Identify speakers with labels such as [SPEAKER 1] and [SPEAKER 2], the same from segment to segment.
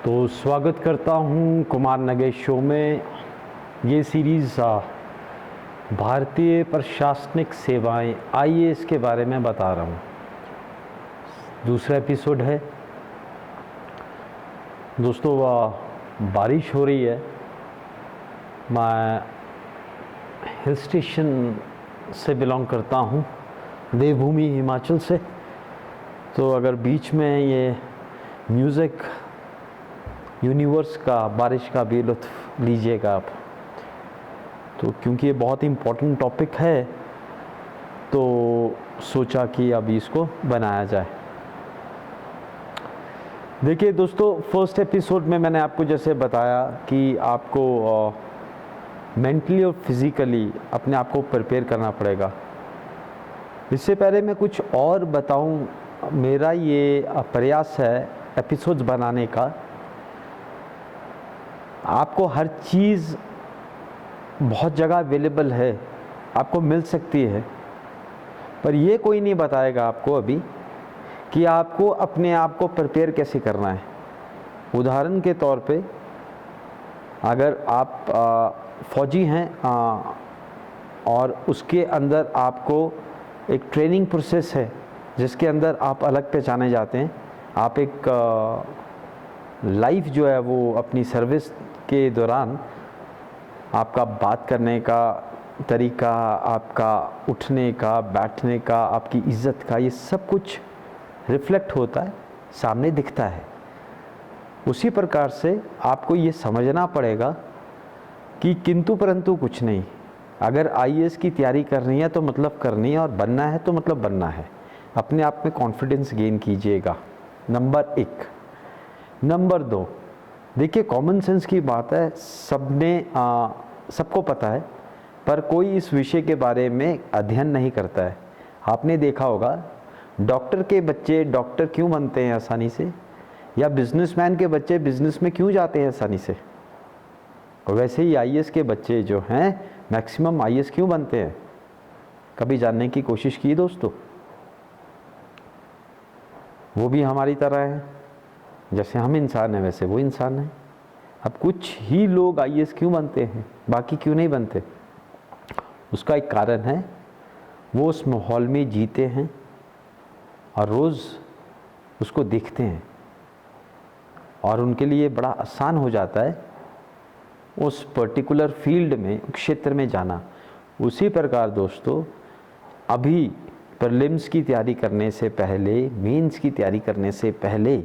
[SPEAKER 1] तो स्वागत करता हूं कुमार नगेश शो में। ये सीरीज़ भारतीय प्रशासनिक सेवाएं आईएएस के बारे में बता रहा हूं। दूसरा एपिसोड है दोस्तों। बारिश हो रही है। मैं हिल स्टेशन से बिलोंग करता हूं, देवभूमि हिमाचल से। तो अगर बीच में ये म्यूज़िक यूनिवर्स का, बारिश का भी लुत्फ़ लीजिएगा आप। तो क्योंकि ये बहुत इम्पोर्टेंट टॉपिक है तो सोचा कि अभी इसको बनाया जाए। देखिए दोस्तों, फर्स्ट एपिसोड में मैंने आपको जैसे बताया कि आपको मेंटली और फिज़िकली अपने आप को प्रिपेयर करना पड़ेगा। इससे पहले मैं कुछ और बताऊं, मेरा ये प्रयास है एपिसोड्स बनाने का। आपको हर चीज़ बहुत जगह अवेलेबल है, आपको मिल सकती है, पर ये कोई नहीं बताएगा आपको अभी कि आपको अपने आप को प्रिपेयर कैसे करना है। उदाहरण के तौर पे, अगर आप फौजी हैं और उसके अंदर आपको एक ट्रेनिंग प्रोसेस है जिसके अंदर आप अलग पहचाने जाते हैं। आप एक लाइफ जो है वो अपनी सर्विस के दौरान आपका बात करने का तरीका, आपका उठने का, बैठने का, आपकी इज़्ज़त का, ये सब कुछ रिफ्लेक्ट होता है, सामने दिखता है। उसी प्रकार से आपको ये समझना पड़ेगा कि किंतु परंतु कुछ नहीं। अगर आईएएस की तैयारी करनी है तो मतलब करनी है, और बनना है तो मतलब बनना है। अपने आप में कॉन्फिडेंस गेन कीजिएगा, नंबर 1। नंबर 2, देखिए कॉमन सेंस की बात है, सबको पता है, पर कोई इस विषय के बारे में अध्ययन नहीं करता है। आपने देखा होगा, डॉक्टर के बच्चे डॉक्टर क्यों बनते हैं आसानी से, या बिजनेसमैन के बच्चे बिजनेस में क्यों जाते हैं आसानी से। और वैसे ही आईएएस के बच्चे जो हैं, मैक्सिमम आईएएस क्यों बनते हैं, कभी जानने की कोशिश की दोस्तों? वो भी हमारी तरह है, जैसे हम इंसान हैं वैसे वो इंसान है। अब कुछ ही लोग आईएएस क्यों बनते हैं, बाकी क्यों नहीं बनते? उसका एक कारण है, वो उस माहौल में जीते हैं और रोज़ उसको देखते हैं, और उनके लिए बड़ा आसान हो जाता है उस पर्टिकुलर फील्ड में, क्षेत्र में जाना। उसी प्रकार दोस्तों, अभी प्रीलिम्स की तैयारी करने से पहले, मेंस की तैयारी करने से पहले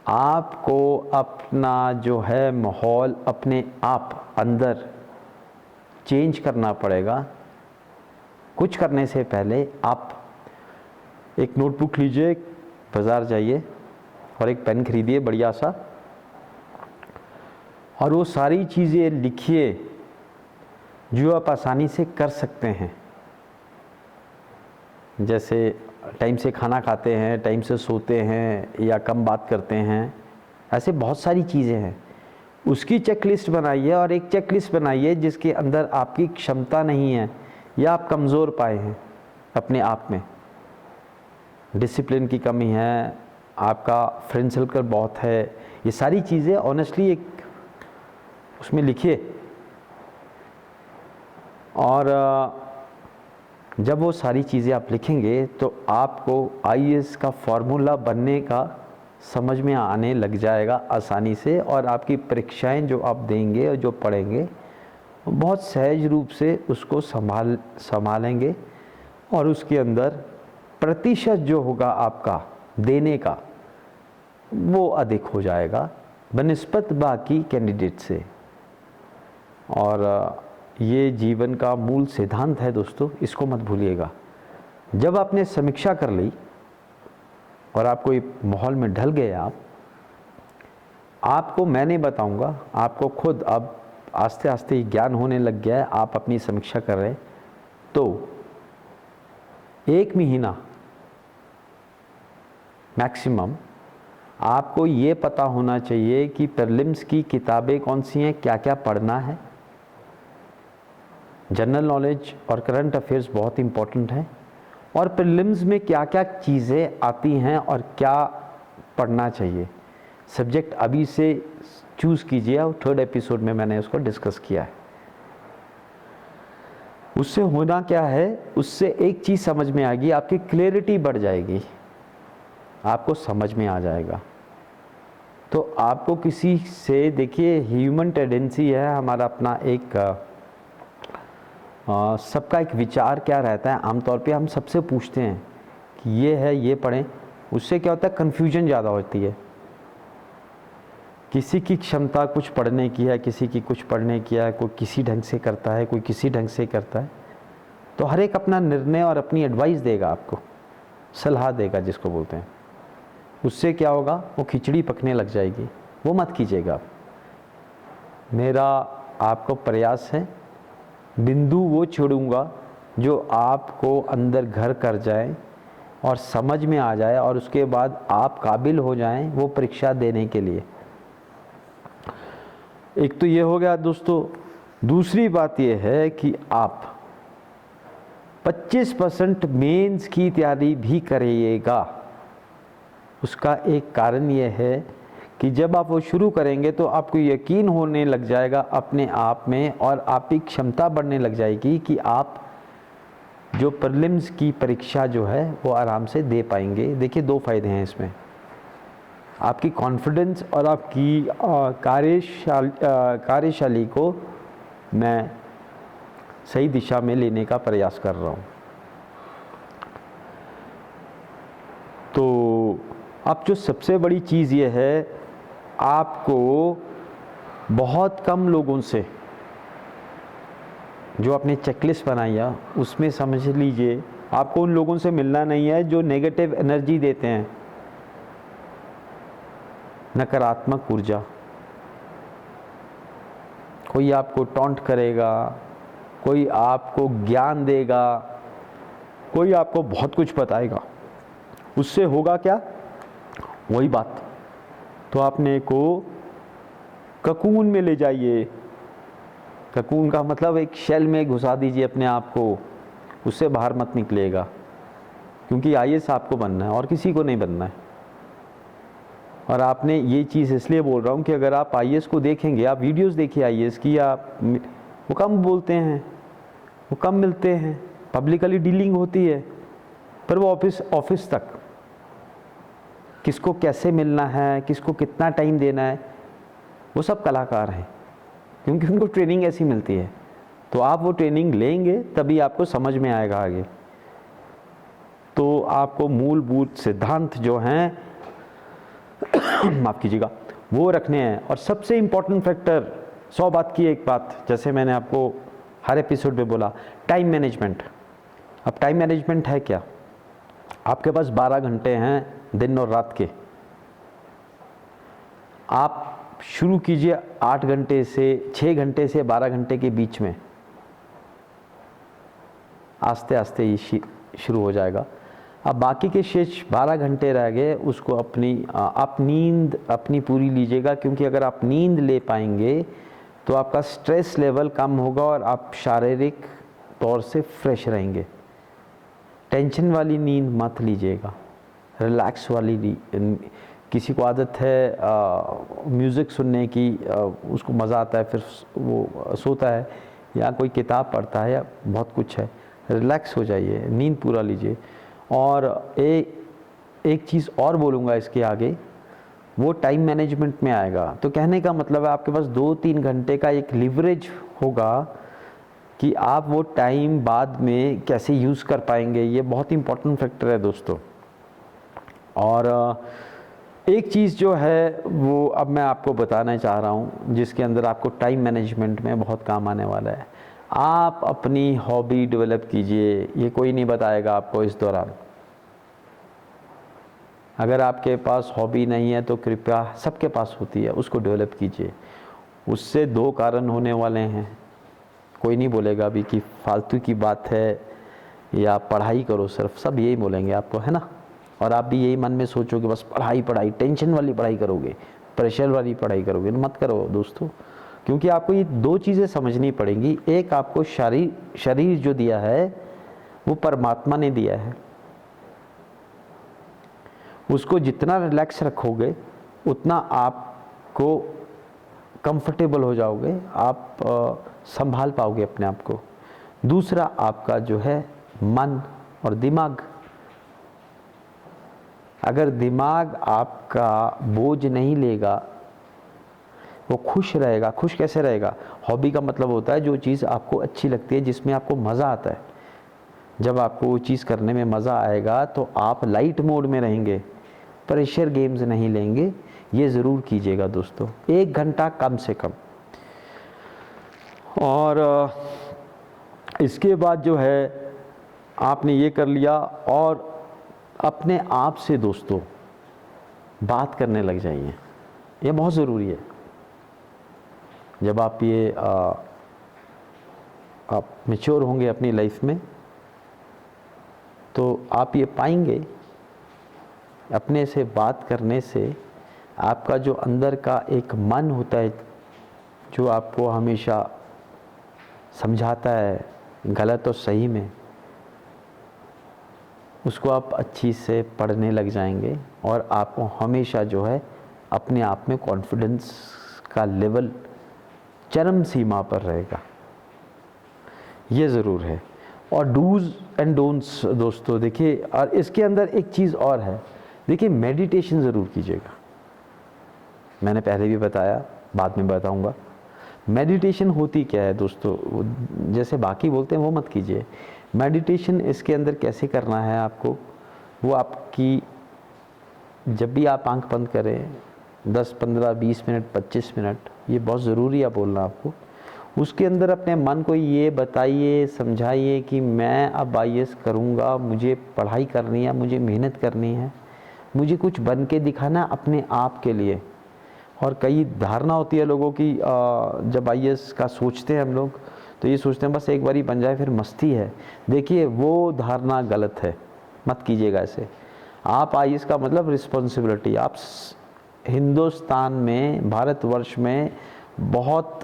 [SPEAKER 1] आपको अपना जो है माहौल अपने आप अंदर चेंज करना पड़ेगा। कुछ करने से पहले आप एक नोटबुक लीजिए, बाज़ार जाइए और एक पेन खरीदिए बढ़िया सा, और वो सारी चीज़ें लिखिए जो आप आसानी से कर सकते हैं। जैसे टाइम से खाना खाते हैं, टाइम से सोते हैं, या कम बात करते हैं, ऐसे बहुत सारी चीज़ें हैं। उसकी चेकलिस्ट बनाइए, और एक चेकलिस्ट बनाइए जिसके अंदर आपकी क्षमता नहीं है या आप कमज़ोर पाए हैं अपने आप में। डिसिप्लिन की कमी है, आपका फ्रेंड सर्कल बहुत है, ये सारी चीज़ें ऑनेस्टली एक उसमें लिखिए। और जब वो सारी चीज़ें आप लिखेंगे तो आपको आईएएस का फॉर्मूला बनने का समझ में आने लग जाएगा आसानी से, और आपकी परीक्षाएं जो आप देंगे और जो पढ़ेंगे बहुत सहज रूप से उसको संभालेंगे, और उसके अंदर प्रतिशत जो होगा आपका देने का वो अधिक हो जाएगा बनिस्बत बाकी कैंडिडेट से। और ये जीवन का मूल सिद्धांत है दोस्तों, इसको मत भूलिएगा। जब आपने समीक्षा कर ली और आपको ये माहौल में ढल गए आपको मैं नहीं बताऊंगा, आपको खुद अब आस्ते आस्ते ज्ञान होने लग गया है, आप अपनी समीक्षा कर रहे हैं, तो 1 महीना मैक्सिमम आपको ये पता होना चाहिए कि प्रीलिम्स की किताबें कौन सी हैं, क्या क्या पढ़ना है। जनरल नॉलेज और करंट अफेयर्स बहुत इम्पोर्टेंट है, और प्रीलिम्स में क्या क्या चीज़ें आती हैं और क्या पढ़ना चाहिए। सब्जेक्ट अभी से चूज़ कीजिए, और 3rd एपिसोड में मैंने उसको डिस्कस किया है। उससे होना क्या है, उससे एक चीज़ समझ में आएगी, आपकी क्लैरिटी बढ़ जाएगी, आपको समझ में आ जाएगा। तो आपको किसी से, देखिए ह्यूमन टेंडेंसी है हमारा अपना एक सबका एक विचार क्या रहता है, आमतौर पे हम सबसे पूछते हैं कि ये है, ये पढ़ें। उससे क्या होता है, कन्फ्यूजन ज़्यादा होती है। किसी की क्षमता कुछ पढ़ने की है, किसी की कुछ पढ़ने की है, कोई किसी ढंग से करता है, कोई किसी ढंग से करता है। तो हर एक अपना निर्णय और अपनी एडवाइस देगा, आपको सलाह देगा जिसको बोलते हैं। उससे क्या होगा, वो खिचड़ी पकने लग जाएगी, वो मत कीजिएगा आप। मेरा आपको प्रयास है, बिंदु वो छोड़ूंगा जो आपको अंदर घर कर जाए और समझ में आ जाए, और उसके बाद आप काबिल हो जाएं वो परीक्षा देने के लिए। एक तो ये हो गया दोस्तों। दूसरी बात ये है कि आप 25% मेंस की तैयारी भी करिएगा। उसका एक कारण ये है कि जब आप वो शुरू करेंगे तो आपको यकीन होने लग जाएगा अपने आप में, और आपकी क्षमता बढ़ने लग जाएगी कि आप जो प्रीलिम्स की परीक्षा जो है वो आराम से दे पाएंगे। देखिए 2 फायदे हैं इसमें, आपकी कॉन्फिडेंस और आपकी कार्यशैली को मैं सही दिशा में लेने का प्रयास कर रहा हूँ। तो अब जो सबसे बड़ी चीज़ ये है, आपको बहुत कम लोगों से जो आपने चेकलिस्ट बनाई है उसमें समझ लीजिए, आपको उन लोगों से मिलना नहीं है जो नेगेटिव एनर्जी देते हैं, नकारात्मक ऊर्जा। कोई आपको टॉन्ट करेगा, कोई आपको ज्ञान देगा, कोई आपको बहुत कुछ बताएगा। उससे होगा क्या, वही बात। तो आपने को ककून में ले जाइए। ककून का मतलब एक शेल में घुसा दीजिए अपने आप को, उससे बाहर मत निकलेगा। क्योंकि आईएएस आपको बनना है और किसी को नहीं बनना है। और आपने ये चीज़ इसलिए बोल रहा हूँ कि अगर आप आईएएस को देखेंगे, आप वीडियोस देखिए आईएएस की, आप वो कम बोलते हैं, वो कम मिलते हैं, पब्लिकली डीलिंग होती है, पर वो ऑफिस तक किसको कैसे मिलना है, किसको कितना टाइम देना है, वो सब कलाकार हैं, क्योंकि उनको ट्रेनिंग ऐसी मिलती है। तो आप वो ट्रेनिंग लेंगे तभी आपको समझ में आएगा आगे। तो आपको मूलभूत सिद्धांत जो हैं माफ़ कीजिएगा, वो रखने हैं। और सबसे इम्पॉर्टेंट फैक्टर, 100 बात की एक बात, जैसे मैंने आपको हर एपिसोड में बोला, टाइम मैनेजमेंट। अब टाइम मैनेजमेंट है क्या, आपके पास 12 घंटे हैं दिन और रात के। आप शुरू कीजिए 8 घंटे से, 6 घंटे से 12 घंटे के बीच में, आस्ते आस्ते ये शुरू हो जाएगा। अब बाकी के शेष 12 घंटे रह गए, उसको आप नींद अपनी पूरी लीजिएगा। क्योंकि अगर आप नींद ले पाएंगे तो आपका स्ट्रेस लेवल कम होगा और आप शारीरिक तौर से फ्रेश रहेंगे। टेंशन वाली नींद मत लीजिएगा, रिलैक्स वाली। किसी को आदत है म्यूज़िक सुनने की, उसको मज़ा आता है, फिर वो सोता है या कोई किताब पढ़ता है, या बहुत कुछ है, रिलैक्स हो जाइए, नींद पूरा लीजिए। और एक चीज़ और बोलूँगा इसके आगे, वो टाइम मैनेजमेंट में आएगा। तो कहने का मतलब है आपके पास 2-3 घंटे का एक लिवरेज होगा कि आप वो टाइम बाद में कैसे यूज़ कर पाएंगे। ये बहुत इंपॉर्टेंट फैक्टर है दोस्तों। और एक चीज़ जो है वो अब मैं आपको बताना चाह रहा हूँ, जिसके अंदर आपको टाइम मैनेजमेंट में बहुत काम आने वाला है। आप अपनी हॉबी डेवलप कीजिए, ये कोई नहीं बताएगा आपको इस दौरान। अगर आपके पास हॉबी नहीं है तो कृपया, सबके पास होती है, उसको डेवलप कीजिए। उससे 2 कारण होने वाले हैं। कोई नहीं बोलेगा अभी कि फालतू की बात है या पढ़ाई करो सिर्फ, सब यही बोलेंगे आपको, है ना। और आप भी यही मन में सोचोगे बस पढ़ाई पढ़ाई, टेंशन वाली पढ़ाई करोगे, प्रेशर वाली पढ़ाई करोगे। मत करो दोस्तों, क्योंकि आपको ये 2 चीज़ें समझनी पड़ेंगी। एक, आपको शरीर जो दिया है वो परमात्मा ने दिया है, उसको जितना रिलैक्स रखोगे उतना आपको कंफर्टेबल हो जाओगे, आप संभाल पाओगे अपने आप को। दूसरा आपका जो है मन और दिमाग। अगर दिमाग आपका बोझ नहीं लेगा, वो खुश रहेगा। खुश कैसे रहेगा? हॉबी का मतलब होता है जो चीज़ आपको अच्छी लगती है, जिसमें आपको मज़ा आता है। जब आपको वो चीज़ करने में मज़ा आएगा तो आप लाइट मोड में रहेंगे, प्रेशर गेम्स नहीं लेंगे। ये ज़रूर कीजिएगा दोस्तों, 1 घंटा कम से कम। और इसके बाद जो है आपने ये कर लिया, और अपने आप से दोस्तों बात करने लग जाइए। ये बहुत ज़रूरी है। जब आप ये आप मैच्योर होंगे अपनी लाइफ में, तो आप ये पाएंगे अपने से बात करने से आपका जो अंदर का एक मन होता है, जो आपको हमेशा समझाता है गलत और सही में, उसको आप अच्छी से पढ़ने लग जाएंगे, और आपको हमेशा जो है अपने आप में कॉन्फिडेंस का लेवल चरम सीमा पर रहेगा। ये ज़रूर है। और डूज़ एंड डोंट्स दोस्तों देखिए, और इसके अंदर एक चीज़ और है। देखिए, मेडिटेशन ज़रूर कीजिएगा। मैंने पहले भी बताया, बाद में बताऊंगा। मेडिटेशन होती क्या है दोस्तों? जैसे बाकी बोलते हैं वो मत कीजिए। मेडिटेशन इसके अंदर कैसे करना है आपको, वो आपकी जब भी आप आंख बंद करें 10, 15, 20 मिनट, 25 मिनट, ये बहुत ज़रूरी है बोलना आपको। उसके अंदर अपने मन को ये बताइए, समझाइए कि मैं अब IAS करूँगा, मुझे पढ़ाई करनी है, मुझे मेहनत करनी है, मुझे कुछ बन के दिखाना अपने आप के लिए। और कई धारणा होती है लोगों की, जब IAS का सोचते हैं हम लोग तो ये सोचते हैं बस एक बारी बन जाए फिर मस्ती है। देखिए, वो धारणा गलत है, मत कीजिएगा ऐसे। आप IAS का मतलब रिस्पॉन्सिबिलिटी। आप हिंदुस्तान में, भारतवर्ष में बहुत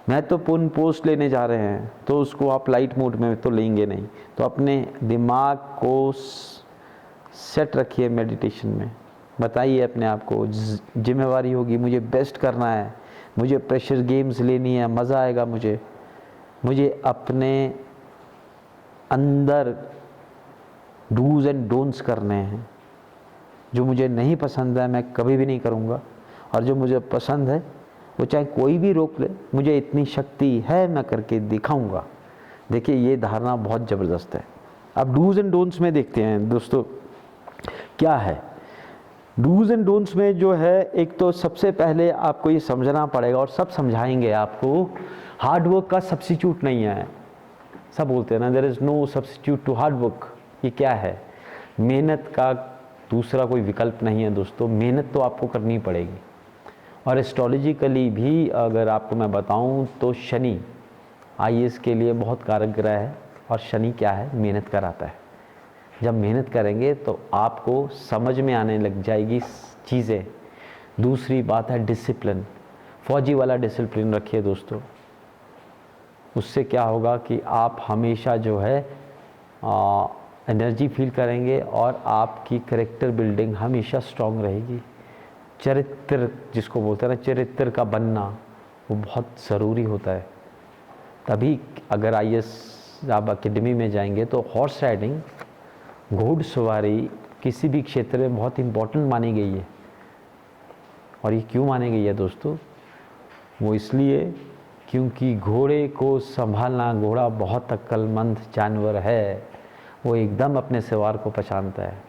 [SPEAKER 1] महत्वपूर्ण पोस्ट लेने जा रहे हैं, तो उसको आप लाइट मोड में तो लेंगे नहीं। तो अपने दिमाग को सेट रखिए मेडिटेशन में। बताइए अपने आप को, जिम्मेवारी होगी, मुझे बेस्ट करना है, मुझे प्रेशर गेम्स लेनी है, मज़ा आएगा मुझे अपने अंदर डूज़ एंड डोंट्स करने हैं। जो मुझे नहीं पसंद है मैं कभी भी नहीं करूँगा, और जो मुझे पसंद है वो चाहे कोई भी रोक ले, मुझे इतनी शक्ति है, मैं करके दिखाऊंगा। देखिए, ये धारणा बहुत ज़बरदस्त है। अब डूज़ एंड डोंट्स में देखते हैं दोस्तों क्या है। डूज़ एंड डोंट्स में जो है, एक तो सबसे पहले आपको ये समझना पड़ेगा, और सब समझाएंगे आपको, हार्डवर्क का सब्स्टिट्यूट नहीं है। सब बोलते हैं ना, there is no substitute to hard work. ये क्या है? मेहनत का दूसरा कोई विकल्प नहीं है दोस्तों। मेहनत तो आपको करनी पड़ेगी। और एस्ट्रोलॉजिकली भी अगर आपको मैं बताऊं तो शनि IAS के लिए बहुत कारक ग्रह है, और शनि क्या है? मेहनत कराता है। जब मेहनत करेंगे तो आपको समझ में आने लग जाएगी चीज़ें। दूसरी बात है डिसिप्लिन। फौजी वाला डिसिप्लिन रखिए दोस्तों। उससे क्या होगा कि आप हमेशा जो है एनर्जी फील करेंगे, और आपकी करेक्टर बिल्डिंग हमेशा स्ट्रॉन्ग रहेगी। चरित्र जिसको बोलते हैं ना, चरित्र का बनना, वो बहुत ज़रूरी होता है। तभी अगर IAS आप अकेडमी में जाएंगे तो हॉर्स राइडिंग, घोड़सवारी किसी भी क्षेत्र में बहुत इम्पोर्टेंट मानी गई है। और ये क्यों मानी गई है दोस्तों? वो इसलिए क्योंकि घोड़े को संभालना, घोड़ा बहुत अक्लमंद जानवर है, वो एकदम अपने सवार को पहचानता है।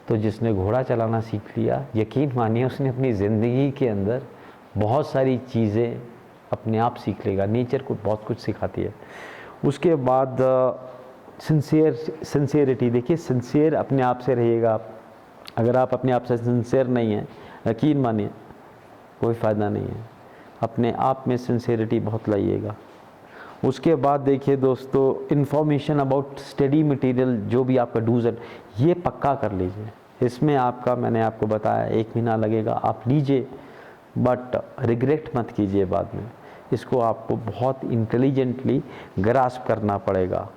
[SPEAKER 1] तो जिसने घोड़ा चलाना सीख लिया, यकीन मानिए उसने अपनी ज़िंदगी के अंदर बहुत सारी चीज़ें अपने आप सीख लेगा। नेचर को बहुत कुछ सिखाती है। उसके बाद सिंसियरिटी। देखिए, सिंसियर अपने आप से रहिएगा आप। अगर आप अपने आप से सिंसियर नहीं हैं, यकीन मानिए कोई फ़ायदा नहीं है। अपने आप में सिंसियरिटी बहुत लाइएगा। उसके बाद देखिए दोस्तों, इन्फॉर्मेशन अबाउट स्टडी मटेरियल, जो भी आपका डूज एंड, ये पक्का कर लीजिए। इसमें आपका, मैंने आपको बताया, 1 महीना लगेगा, आप लीजिए, बट रिग्रेट मत कीजिए बाद में। इसको आपको बहुत इंटेलिजेंटली ग्रास्प करना पड़ेगा।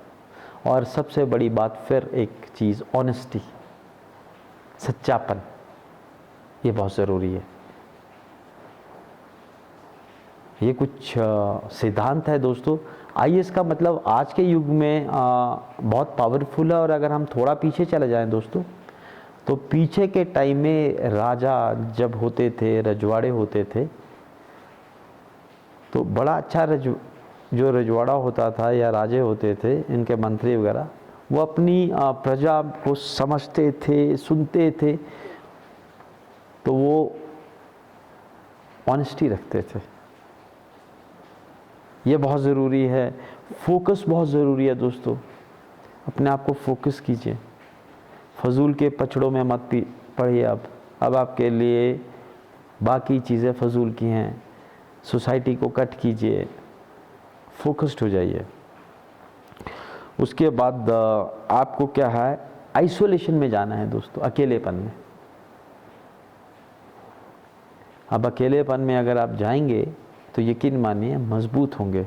[SPEAKER 1] और सबसे बड़ी बात फिर एक चीज़, ऑनेस्टी, सच्चापन। ये बहुत ज़रूरी है। ये कुछ सिद्धांत है दोस्तों। आईएएस का मतलब आज के युग में बहुत पावरफुल है। और अगर हम थोड़ा पीछे चले जाएं दोस्तों, तो पीछे के टाइम में राजा जब होते थे, रजवाड़े होते थे, तो बड़ा अच्छा जो रजवाड़ा होता था या राजे होते थे, इनके मंत्री वगैरह, वो अपनी प्रजा को समझते थे, सुनते थे, तो वो ऑनेस्टी रखते थे। ये बहुत ज़रूरी है। फोकस बहुत ज़रूरी है दोस्तों। अपने आप को फोकस कीजिए, फजूल के पचड़ों में मत पड़िए। अब आपके लिए बाकी चीज़ें फजूल की हैं। सोसाइटी को कट कीजिए, फोकस्ड हो जाइए। उसके बाद आपको क्या है, आइसोलेशन में जाना है दोस्तों, अकेलेपन में। अब अकेलेपन में अगर आप जाएंगे तो यकीन मानिए मजबूत होंगे।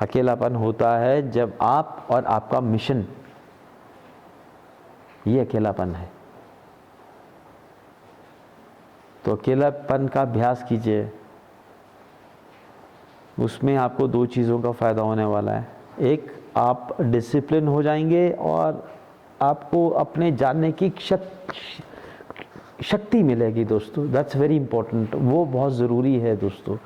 [SPEAKER 1] अकेलापन होता है जब आप और आपका मिशन, ये अकेलापन है। तो अकेलापन का अभ्यास कीजिए। उसमें आपको दो चीज़ों का फ़ायदा होने वाला है। एक, आप डिसिप्लिन हो जाएंगे और आपको अपने जानने की शक्ति मिलेगी दोस्तों। दैट्स वेरी इंपॉर्टेंट, वो बहुत ज़रूरी है दोस्तों।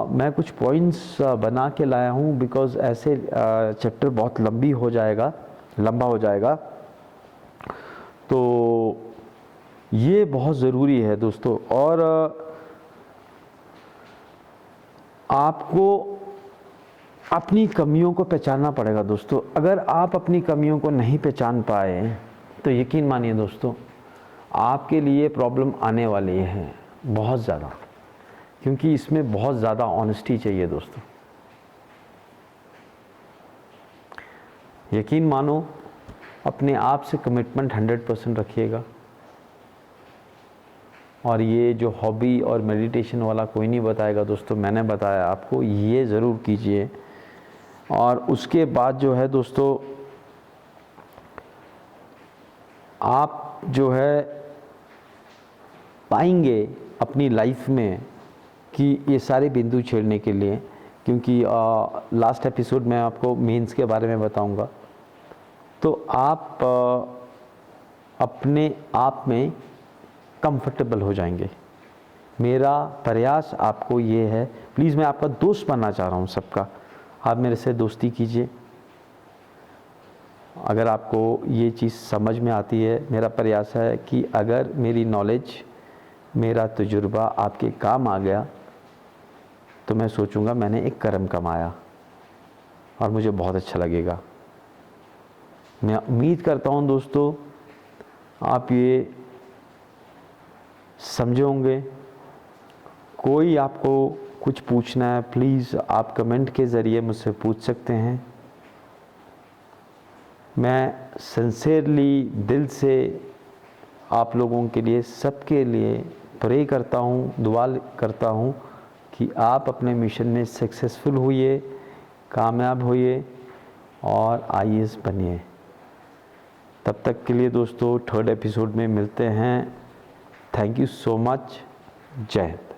[SPEAKER 1] मैं कुछ पॉइंट्स बना के लाया हूँ, बिकॉज़ ऐसे चैप्टर बहुत लंबा हो जाएगा। तो ये बहुत ज़रूरी है दोस्तों। और आपको अपनी कमियों को पहचानना पड़ेगा दोस्तों। अगर आप अपनी कमियों को नहीं पहचान पाए तो यकीन मानिए दोस्तों, आपके लिए प्रॉब्लम आने वाली है बहुत ज़्यादा, क्योंकि इसमें बहुत ज़्यादा ऑनेस्टी चाहिए दोस्तों। यकीन मानो, अपने आप से कमिटमेंट 100% रखिएगा। और ये जो हॉबी और मेडिटेशन वाला कोई नहीं बताएगा दोस्तों, मैंने बताया आपको, ये ज़रूर कीजिए। और उसके बाद जो है दोस्तों, आप जो है पाएंगे अपनी लाइफ में कि ये सारे बिंदु छेड़ने के लिए, क्योंकि लास्ट एपिसोड में आपको मेंस के बारे में बताऊंगा, तो आप अपने आप में कंफर्टेबल हो जाएंगे। मेरा प्रयास आपको ये है, प्लीज़, मैं आपका दोस्त बनना चाह रहा हूँ सबका। आप मेरे से दोस्ती कीजिए। अगर आपको ये चीज़ समझ में आती है, मेरा प्रयास है कि अगर मेरी नॉलेज, मेरा तजुर्बा आपके काम आ गया, तो मैं सोचूंगा मैंने एक कर्म कमाया और मुझे बहुत अच्छा लगेगा। मैं उम्मीद करता हूँ दोस्तों, आप ये समझे होंगे। कोई आपको कुछ पूछना है, प्लीज़ आप कमेंट के ज़रिए मुझसे पूछ सकते हैं। मैं सिंसियरली, दिल से आप लोगों के लिए, सबके लिए प्रे करता हूँ, दुआ करता हूँ कि आप अपने मिशन में सक्सेसफुल होइए, कामयाब होइए और आईएएस बनिए। तब तक के लिए दोस्तों, 3rd एपिसोड में मिलते हैं। Thank you so much. जय हिंद।